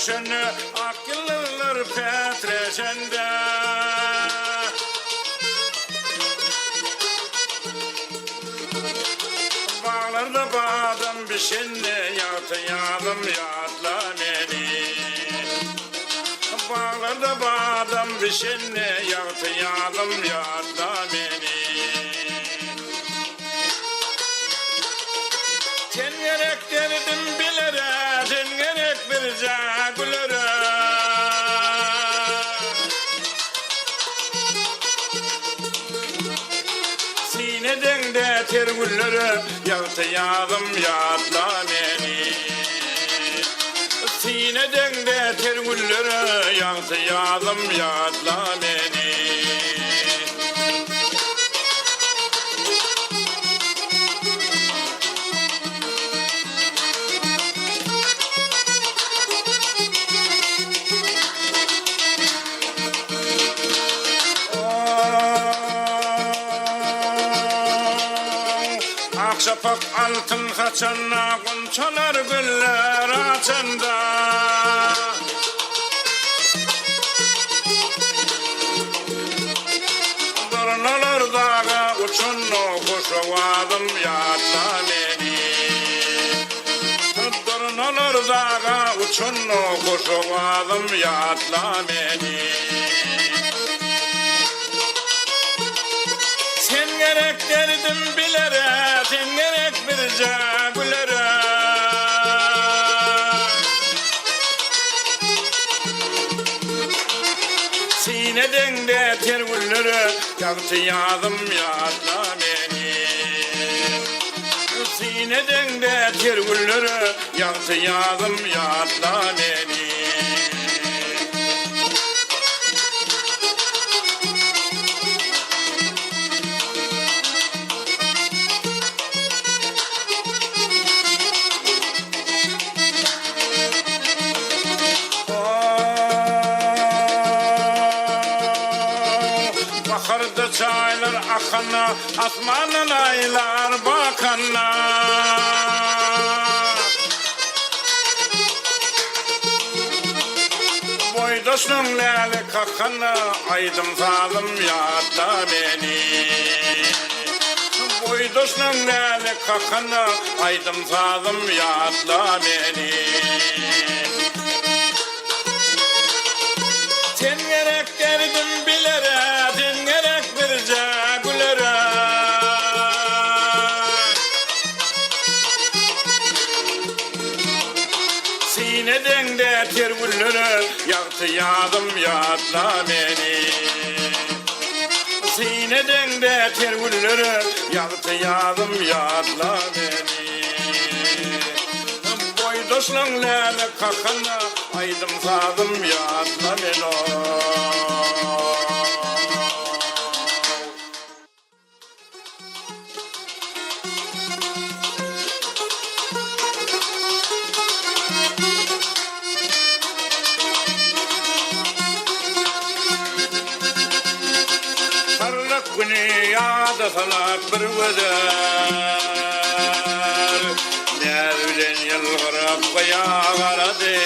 düşeni akıllılar petreşende. Bağlarda badem bişenne yatıyalım yatla beni. Bağlarda badem bişenne yatıyalım yatla beni. Tengerek derdim bilere, tengerek birce gülere. Sineden de ter güllere, yatıyalım yatla beni. Sineden de ter güllere, yatıyalım yatla beni. Akşapak altın saçana gonçalar güller açanda. Dornalar dağa uçunno kuşavadım yatla beni. Dornalar dağa uçunno kuşavadım yatla beni. Sen gerek derdim bilere, sen gerek birce gülere. Sineden de ter güllere, yatıyalım yatla beni. Sineden de ter güllere, yatıyalım yatla beni. Baharda çaylar akana, asmanın aylar bakana. Boydaşın lale kakana, aydım zalim yatla beni. Boydaşın lale kakana, aydım zalim yatla beni. Sen gerek derdim bilere, sen gerek birce gülere. Sineden de ter güllere, yatıyalım yatla beni. Sineden de ter güllere, yatıyalım yatla beni. Boydaşın lale kakana, aydım zalim yatla beni. Sarlık günü yağda salak bir öder. Nereden yılgırıp kıyağaradı.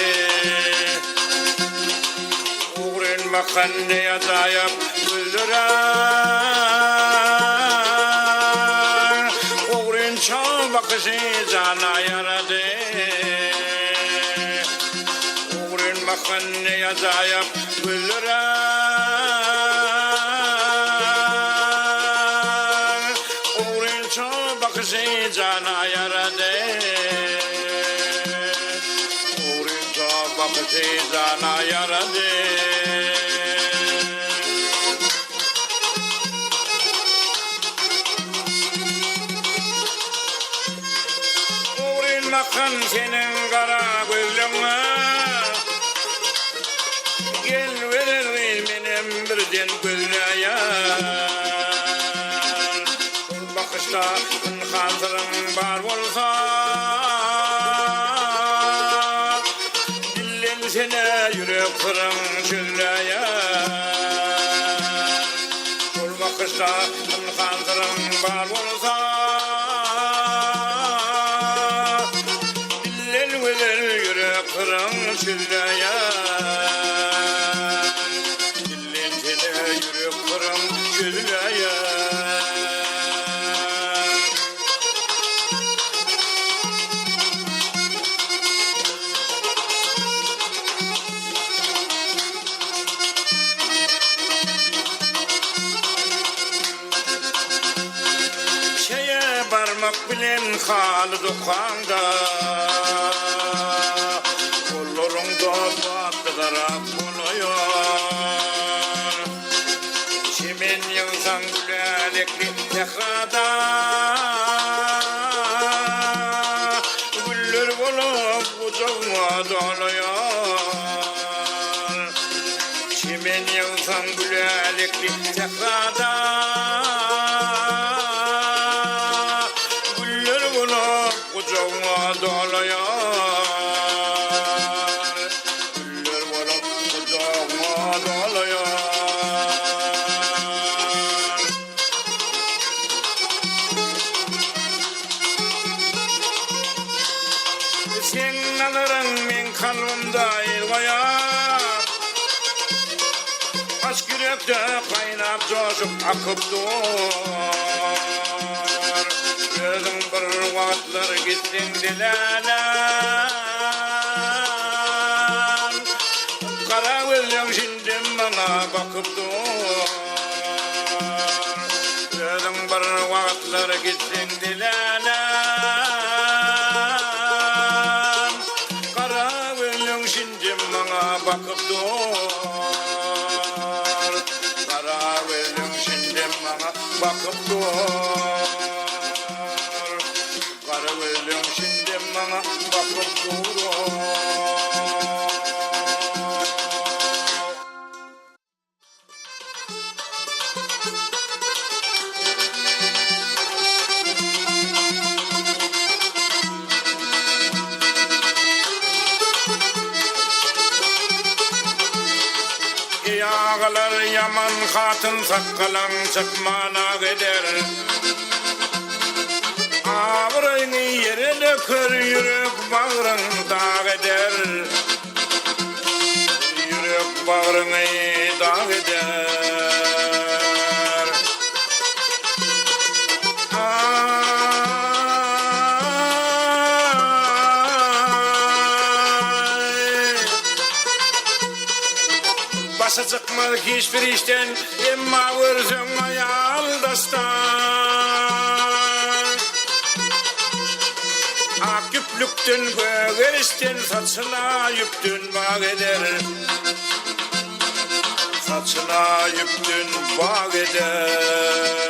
Uğrun bakanneye dayıp güldürer. Uğrun çal bakışı cana yaradı. Uğrun bakanneye dayıp güldürer. Uğrun çal bakışı cana yaradı. Uğrun çal bakışı cana yaradı. Bakın senin kara gözlüğüne, gel verir benim birden gülleye. Bakışta hazırın var olsa, dillen sene yürek kırın çölleye. Bakışta hazırın var olsa, kırın çülleye. barmak bilen halı dokanda kollarında battıgarak buluyor çimen yığsan gülalekli tekrada güller bulup kucağıma doluyor çimen yığsan gülalekli tekrada kucağıma doluyor güller bulup kucağıma doluyor sen nazarın men kalbimda el koyar aşk yürekte kaynap coşup akıp dur gözün bir vakitler gitsin dilenem kara gözüm şimdi bana bakıp dur gözün bir vakitler gitsin dilenem kara gözüm şimdi bana bakıp dur kara gözüm şimdi bana bakıp dur Karagözlüm şimdi bana bakıp durur Ey ağalar yaman hatın sakkalan çıkmana gider Ağrını yere dökür yürek bağrın dağ eder Yürek bağrını dağ eder Başa çıkmadık hiçbir işten Emma vursun ayal dastan Ak yüplüktün göğerişten saçına yüptün bağ eder Saçına yüptün bağ eder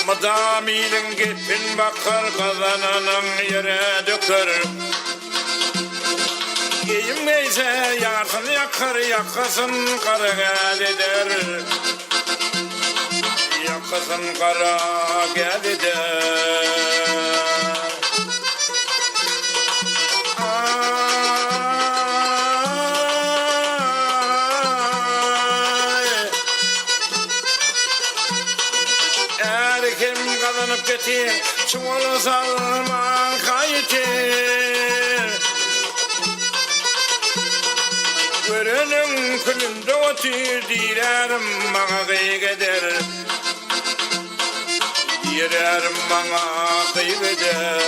Madamilin gepin bakar kazananın yere döker Giyinmeyse yarsın yakar yakasın kara gel eder Yakasın kara gel eder Erkem kazanıp getir çuvalı salman kayıtır Görünün külünde otur dilerim bana kıygeder Dilerim bana kıygeder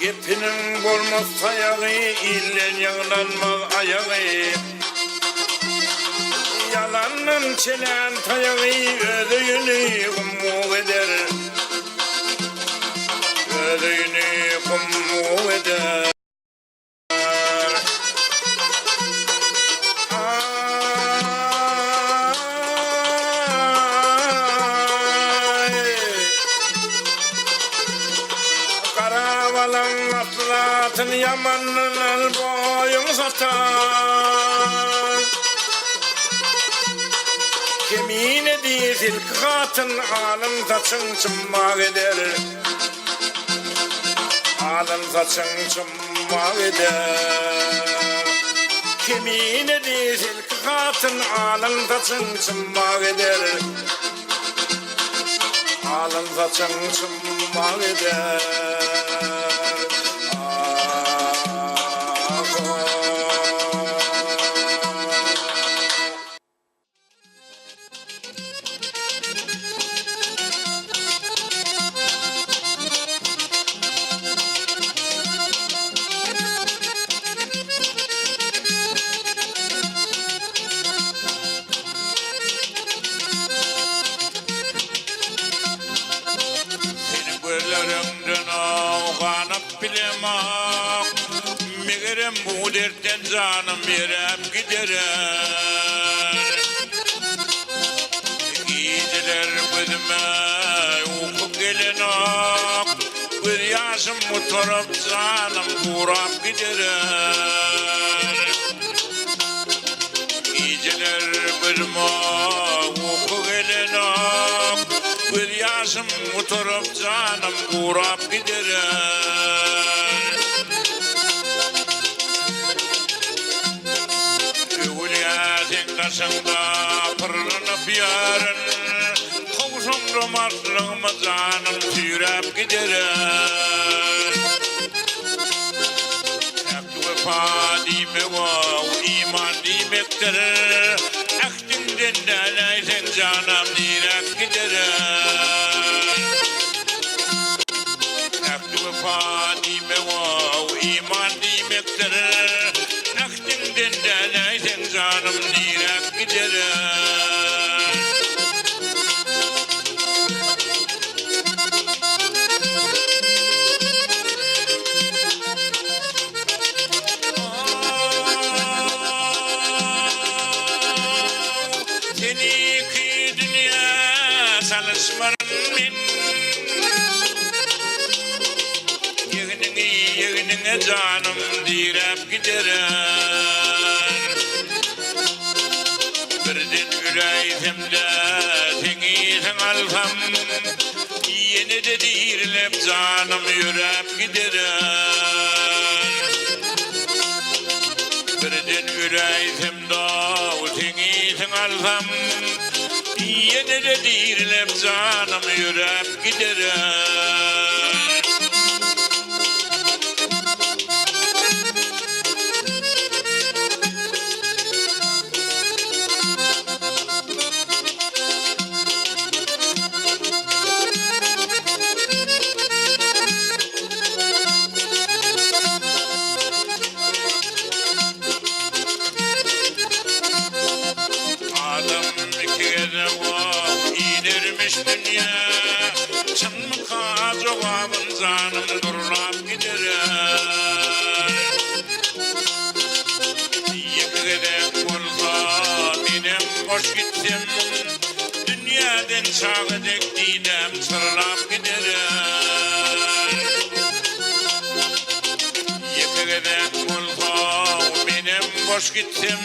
Gepinin bolmaz ayağı, illen yağlanmaz ayağı Yalanın çelen tayağı, ödüğünü kummu eder Ödüğünü kummu eder Karabalan atlatın yamanın boyun satar Kemine dizil katın alın saçın çımmak eder Alın saçın çımmak eder Kemine dizil katın alın saçın çımmak eder alın saçın çımmal eder. Gözlerimden ağlanıp bilemem, meğerim bu dertten canım verip giderim. Giydiler gözüme uyku gelenek, bir yaşım oturup canım kurap giderim. Giydiler gözüme uyku gelenek, bir yaşım oturup canım kurap giderim. Övülüyazın kaşında pırlanıp yarın, kovsumda maslığımı canım sürep giderim. Yaktı vefa demek o iman demektir, aktinden delaysen canım direk giderim. Yaktı vefa demek o iman demektir, aktinden delaysen canım direk giderim. Salışmarın min Yığınıne canım direp giderim. Birden yüreğimde seni sen alsam, yine de dirilip canım yürep giderim. Birden yüreğimde seni sen alsam, yine de dirilip canım yürep giderim. Dünya çın mı kacıvabın canım durlap giderim. Yıkıdek olsa benim hoş gittim, dünyadan çağıdek didem sırlap giderim. Yıkıdek olsa benim hoş gittim,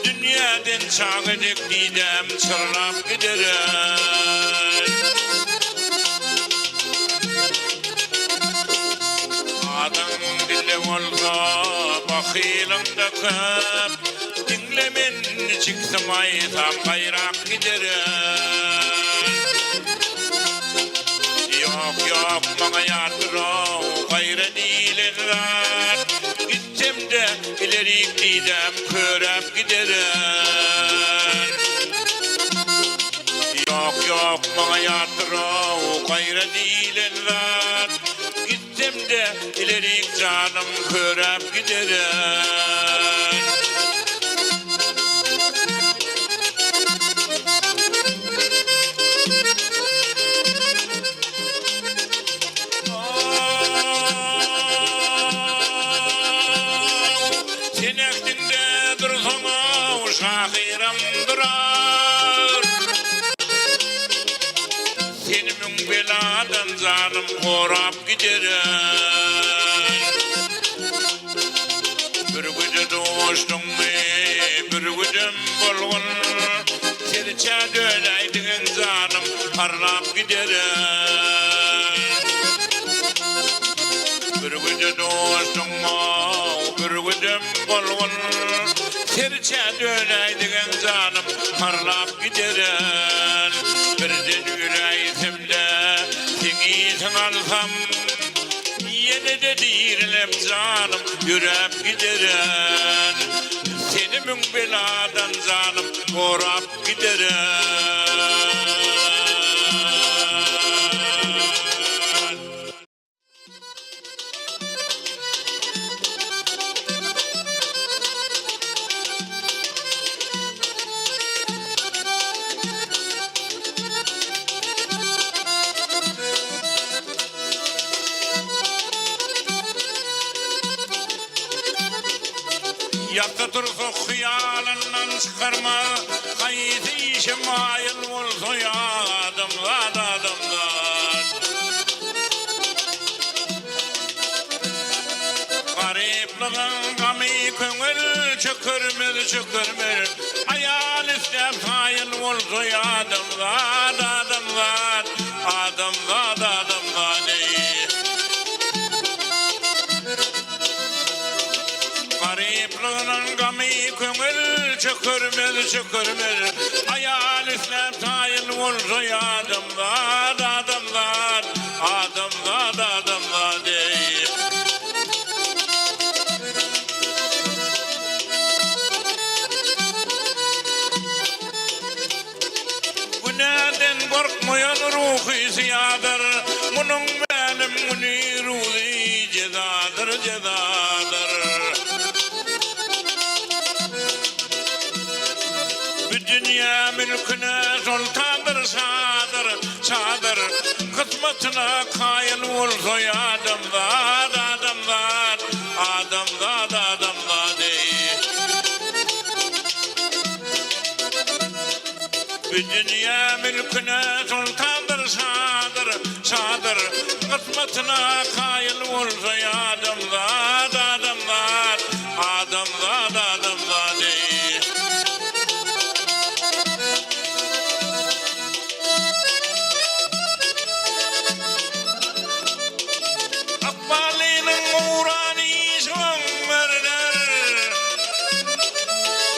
dünyadan çağıdek didem sırlap giderim. Adam dille olsa bakilımda köp, dinlemen çıksam aytam bayrak giderim. Yok yok bana yardırav gayra değilin var, gittim de ilerik didem körep giderim. Yok yok bana yardırav gayra değilin var, gittim de ilerik canım körep giderim. Senekdinde dursana şahiram durar, senimin beladan canım korap giderim. Bir gücü dostum bir gücüm bolgun, serçe döneydin canım parlap giderim. Bir gücü dostum bir gücüm bolgun, serçe döneydin canım parlap giderim. Birden yüreğimde iyisini alsam yine de dirilip canım yürep giderim. Seni mün beladan canım korap giderim. Yatta dursa hıyalından çıkarma, kayıtı işe mayıl olsa ya adımlar adımlar. Garipliğin gamı köngül çökürmür, hayal istep hayıl olsa ya adımlar adımlar, adımlar adımlar değil. Garipliğinin gamı köngül çökürmür, hayal istep hayıl olsa ya adımlar adımlar, adımlar adımlar değil. Günahdan korkmayan ruhu ziyadır, bunun benim münirû cezadır cezadır. Bu dünya mülküne sultandır sadır, kısmetine kayıl olsa ya adamlar adamlar, adamlar adamlar değil. Bu dünya mülküne sultandır sadır, kısmetine kayıl olsa ya adamlar adamlar, adamlar adamlar değil. Akbalinin uğrani şoğmerler,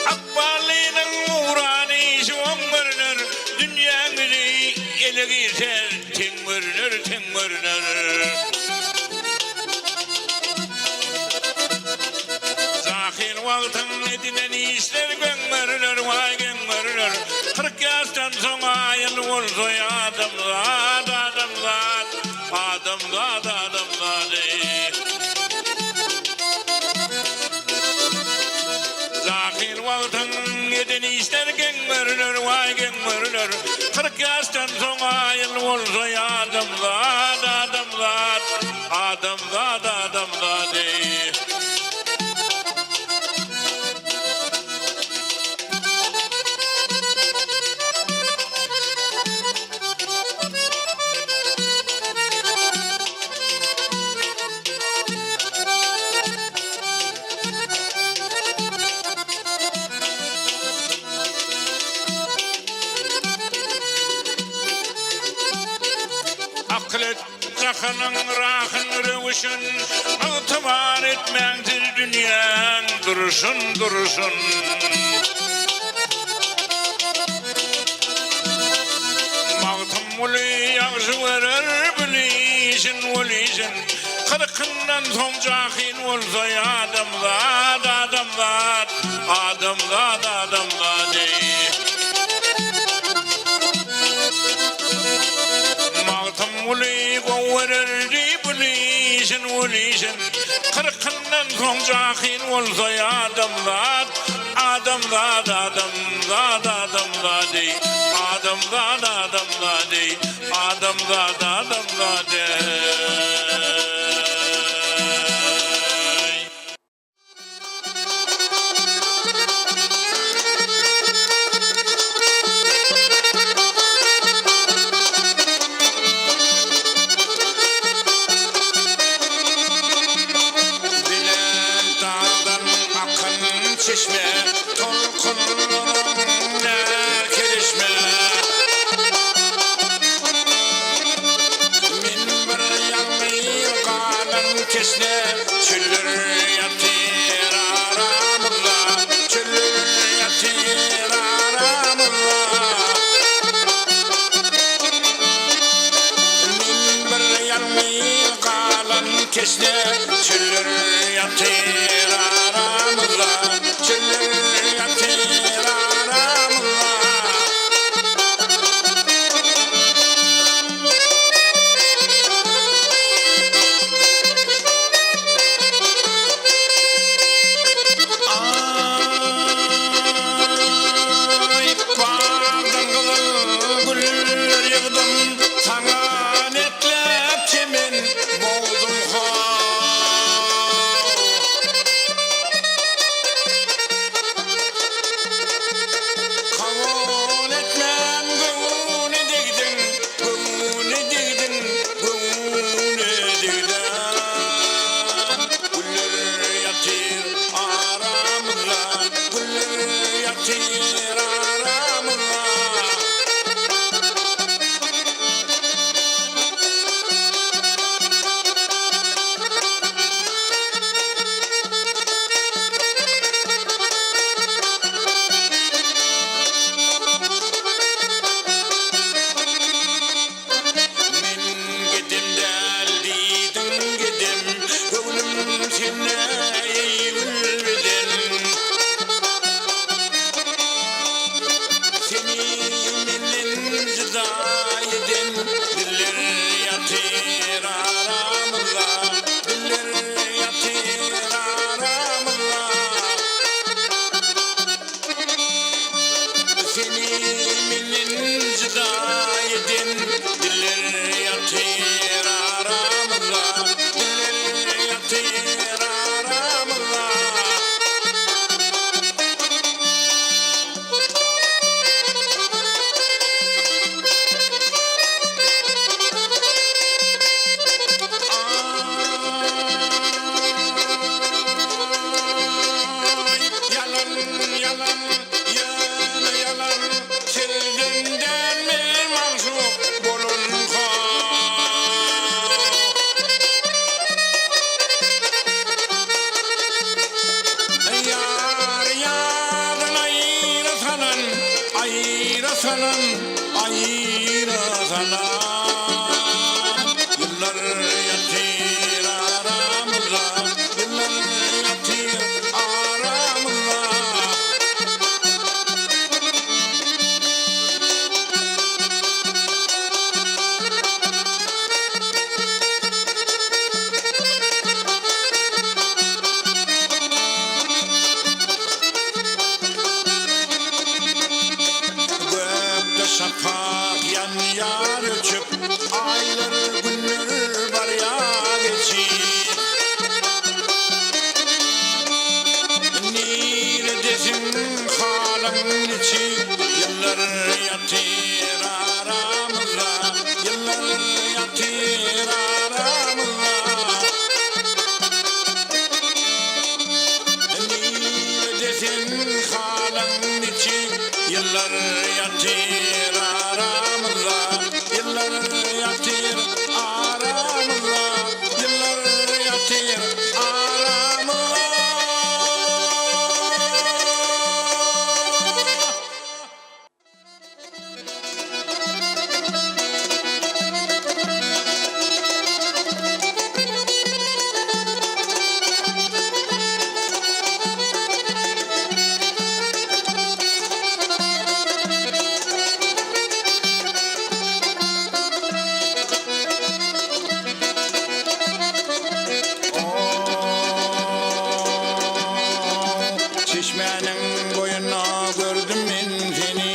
Akbalinin uğrani şoğmerler, dünyanı ele geçer tengmörler. Zahir vaktin edinen işler göngmörler, vay göngmörler. 40 yaştan sonra ayıl olsa ya adamlar adamlar, adamlar adamlar değil. Zahir vaktin edinen işler göngmörler, vay göngmörler. 40 yaştan sonra ayıl olsa ya adamlar adamlar, adamlar adamlar değil. Aklet zakının rahın rövüşün, ıtıbar etmektir dünyan duruşun. Mağtım ulu yağzı verir bilişin, kırkından son cahil olsa ya adamlar değil. Mağtım ulu verir bilişin, kırkından son cahil olsa ya adamlar değil. Adamlar değil. Bilen dağdan akın çeşme, tolkunlarına kelişme. Kesne çüllür yatır aramızda, çüllür yatır aramızda. Minber ateşle çöller yatır aramızda, çöller yatır aramızda. Ay bağdan kızıl güller yığdım, sana netlep çemen boğdum ha. Kabul etmem gönlüne degdin, gönlüne degdin, gönlüne degdin. Güller yatır aramızda, güller yatır aramızda. Men gidim deldiydim gidim, gönlüm sene eğilmeden. Seni menden cüda eden, diller yatır aramızda, diller yatır aramızda. Seni menden cüda eden, diller yatır aramızda, diller yatır aramızda. Yalan yalan yana yalan, selden bir mansuk bolun ha. Yar yardan ayırasanan, ayırasanan, ayırasanan. Yıllar yatır aramızda, yıllar yatır aramızda. Gökte şafak yan yar uçup, aylar günler var ya geçip. Neredesin halim içi, yıllar yatır aramızda, yıllar yatır aramızda. Neredesin halim içi, yıllar yatır aramızda, yıllar yatır aramızda, yıllar yatır aramızda. Çeşmenin boyuna gördüm ben seni,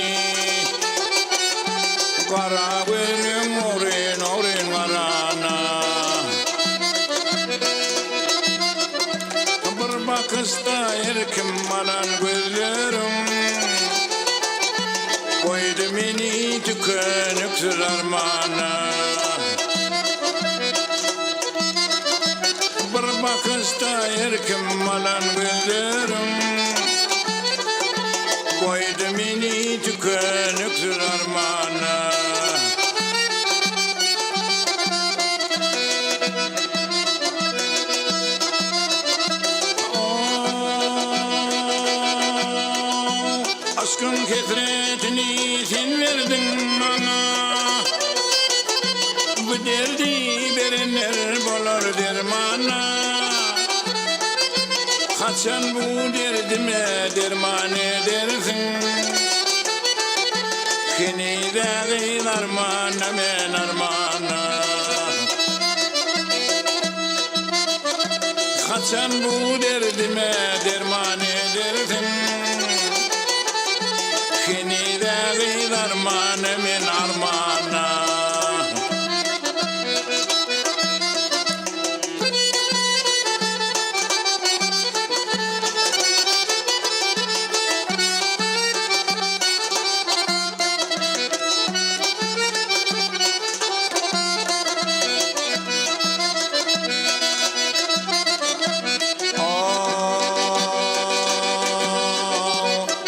kara gönlüm orin orin varana. Bir bakışta erkim alan gözlerim, koydu beni tükeniksiz armana. Bir bakışta erkim alan gözlerim, koydu beni tükeniksiz armana. Aşkın kesretini sen verdin bana, bu derdi verenler bolar dermana. Kaçan bu derdime derman edersin. Kini de armana men armana. Kaçan bu derdime derman edersin. Kini de armana men armana.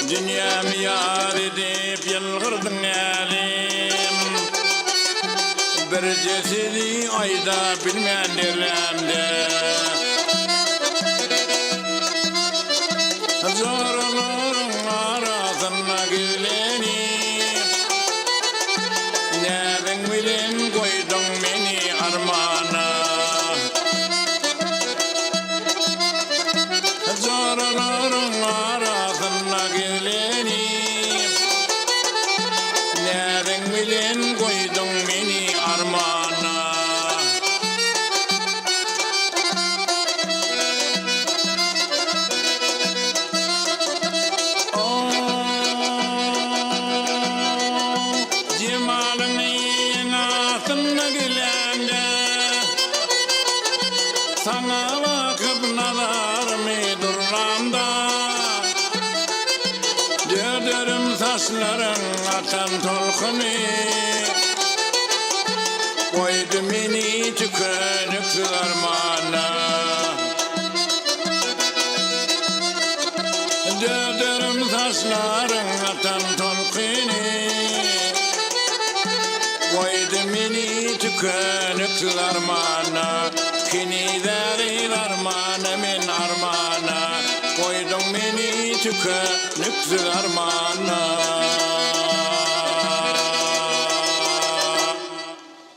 Dünyam yar edip yılgırdın elim. Bir cesedi ayda bilmen derlemde. Zorların arasına gülenip nereden bilen koydun beni armana. Zorların arasına gülenip nereden bilen koydun beni armana. Cemalın yanasına gülende sana bakıp nazarımı durlamda. Dördürüm saçların atan tolkunu. Koydu beni tükönüksüz armana. Dördürüm saçların atan tolkunu. Koydu beni tükönüksüz armana. Kini de armana men armana. Koydun beni tükönüksüz armana.